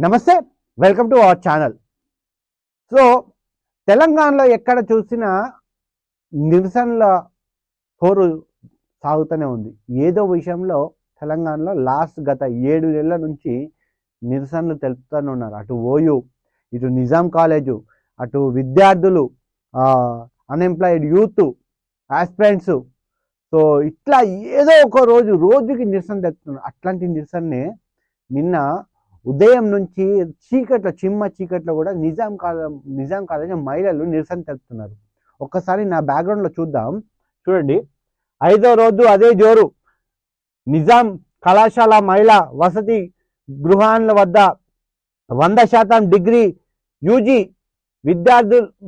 నమస్తే, welcome to our channel. So తెలంగాణలో ఎక్కడ చూసినా నిరసనల హోరు సాగుతూనే ఉంది. ఏదో విషయంలో తెలంగాణలో గత 7 నెలల నుంచి నిరసనలు తెలుపుతూనే ఉన్నారు. అటు ఓయూ, ఇటు నిజాం కాలేజు, అటు విద్యార్థులు, అన్ఎంప్లాయిడ్ యూత్, ఆస్పిరెంట్స్. సో ఇట్లా ఏదో ఒక రోజుకి నిరసన తెలుపుతున్నారు. అట్లాంటి నిరసననే నిన్న ఉదయం నుంచి చిమ్మ చీకట్లో కూడా నిజాం కాలేజ్ మహిళలు నిరసన తెలుపుతున్నారు. ఒక్కసారి నా బ్యాక్గ్రౌండ్లో చూద్దాం. చూడండి, 5వ రోజు అదే జోరు. నిజాం కళాశాల మహిళా వసతి గృహాల వద్ద 100% డిగ్రీ యూజీ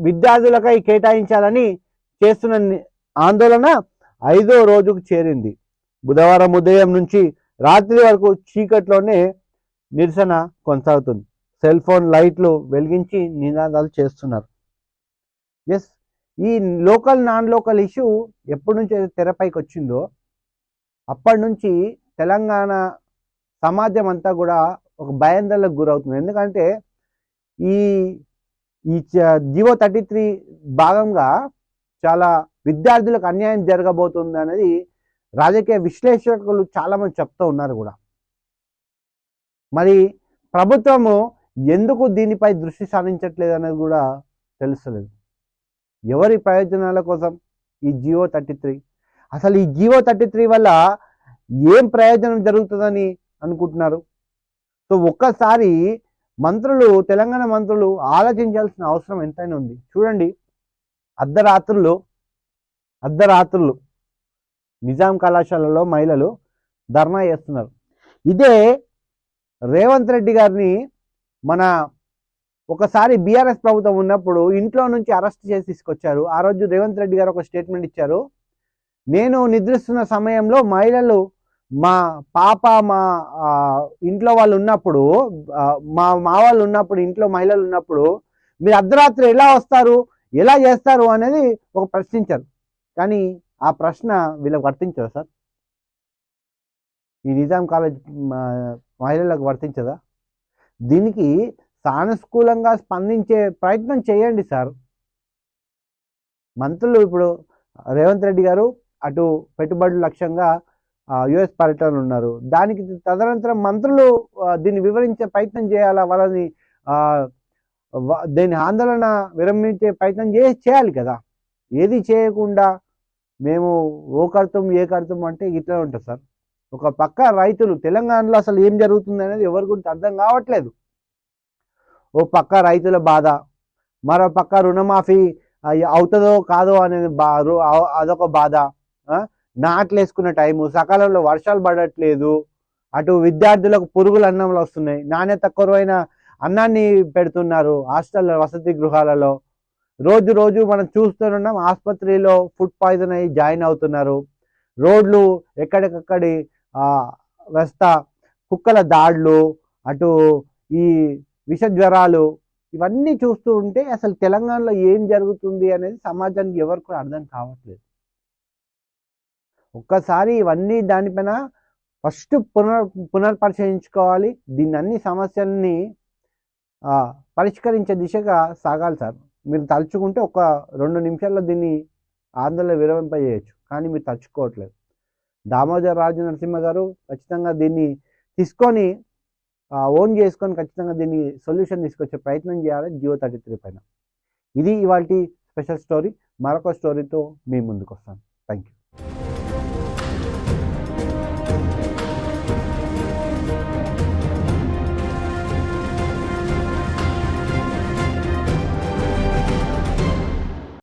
విద్యార్థులకై కేటాయించాలని చేస్తున్న ఆందోళన 5వ రోజుకు చేరింది. బుధవారం ఉదయం నుంచి రాత్రి వరకు చీకట్లోనే నిరసన కొనసాగుతుంది. సెల్ ఫోన్ లైట్లు వెలిగించి నినాదాలు చేస్తున్నారు. ఎస్, ఈ లోకల్ నాన్ లోకల్ ఇష్యూ ఎప్పటి నుంచి తెరపైకి వచ్చిందో అప్పటి నుంచి తెలంగాణ సమాజం అంతా కూడా ఒక భయాందోళనకు గురవుతుంది. ఎందుకంటే ఈ ఈ జీవో 33 భాగంగా చాలా విద్యార్థులకు అన్యాయం జరగబోతుంది అనేది రాజకీయ విశ్లేషకులు చాలామంది చెప్తూ ఉన్నారు కూడా. మరి ప్రభుత్వము ఎందుకు దీనిపై దృష్టి సారించట్లేదు అనేది కూడా తెలుస్తలేదు. ఎవరి ప్రయోజనాల కోసం ఈ జీవో 33? అసలు ఈ జీవో 33 వల్ల ఏం ప్రయోజనం జరుగుతుందని అనుకుంటున్నారు? సో ఒక్కసారి తెలంగాణ మంత్రులు ఆలోచించాల్సిన అవసరం ఎంతైనా ఉంది. చూడండి, అర్ధరాత్రులు నిజాం కళాశాలలో మహిళలు ధర్నా చేస్తున్నారు. ఇదే రేవంత్ రెడ్డి గారిని ఒకసారి బీఆర్ఎస్ ప్రభుత్వం ఉన్నప్పుడు ఇంట్లో నుంచి అరెస్ట్ చేసి తీసుకొచ్చారు. ఆ రోజు రేవంత్ రెడ్డి గారు ఒక స్టేట్మెంట్ ఇచ్చారు. నేను నిద్రిస్తున్న సమయంలో మహిళలు, మా ఇంట్లో వాళ్ళు ఉన్నప్పుడు, మా వాళ్ళు ఉన్నప్పుడు, ఇంట్లో మహిళలు ఉన్నప్పుడు మీరు అర్ధరాత్రి ఎలా వస్తారు, ఎలా చేస్తారు అనేది ఒక ప్రశ్నించారు. కానీ ఆ ప్రశ్న వీళ్ళకి వర్తించదా సార్? ఈ నిజాం కాలేజ్ మహిళలకు వర్తించదా? దీనికి సానుకూలంగా స్పందించే ప్రయత్నం చేయండి సార్. మంత్రులు ఇప్పుడు రేవంత్ రెడ్డి గారు అటు పెట్టుబడుల లక్ష్యంగా యుఎస్ పర్యటనలు ఉన్నారు. దానికి తదనంతరం మంత్రులు దీన్ని వివరించే ప్రయత్నం చేయాలా, వాళ్ళని దీని ఆందోళన విరమించే ప్రయత్నం చేయాలి కదా. ఏది చేయకుండా మేము ఓ కడతాం ఏ కడతాం అంటే ఇట్లా ఉంటుంది సార్. ఒక పక్క రైతులు, తెలంగాణలో అసలు ఏం జరుగుతుంది అనేది ఎవరి గురించి అర్థం కావట్లేదు. ఓ పక్క రైతుల బాధ, మరో పక్క రుణమాఫీ అవుతుందో కాదో అనేది అదొక బాధ. నాట్లు వేసుకున్న టైము, సకాలంలో వర్షాలు పడట్లేదు. అటు విద్యార్థులకు పురుగుల అన్నంలో వస్తున్నాయి, నాణ్యత తక్కువైన అన్నాన్ని పెడుతున్నారు హాస్టల్ వసతి గృహాలలో. రోజు మనం చూస్తున్నాం, ఆసుపత్రిలో ఫుడ్ పాయిజన్ అయ్యి జాయిన్ అవుతున్నారు. రోడ్లు ఎక్కడికక్కడి కుక్కల దాడులు, అటు ఈ విష జ్వరాలు, ఇవన్నీ చూస్తూ ఉంటే అసలు తెలంగాణలో ఏం జరుగుతుంది అనేది సమాజానికి ఎవరికి కూడా అర్థం కావట్లేదు. ఒక్కసారి ఇవన్నీ దానిపైన ఫస్ట్ పునర్పరిశీలించుకోవాలి. దీన్ని అన్ని సమస్యల్ని పరిష్కరించే దిశగా సాగాలి సార్. మీరు తలుచుకుంటే ఒక 2 నిమిషాల్లో దీన్ని ఆందోళన విరమింపజేయచ్చు, కానీ మీరు తలుచుకోవట్లేదు. దామోదర్ రాజు నరసింహ గారు ఖచ్చితంగా దీన్ని తీసుకొని ఓన్ చేసుకొని ఖచ్చితంగా దీన్ని సొల్యూషన్ తీసుకొచ్చే ప్రయత్నం చేయాలి జీవో 33 పైన. ఇది ఇవాల్టి స్పెషల్ స్టోరీ. మరొక స్టోరీతో మీ ముందుకు వస్తాను. Thank you.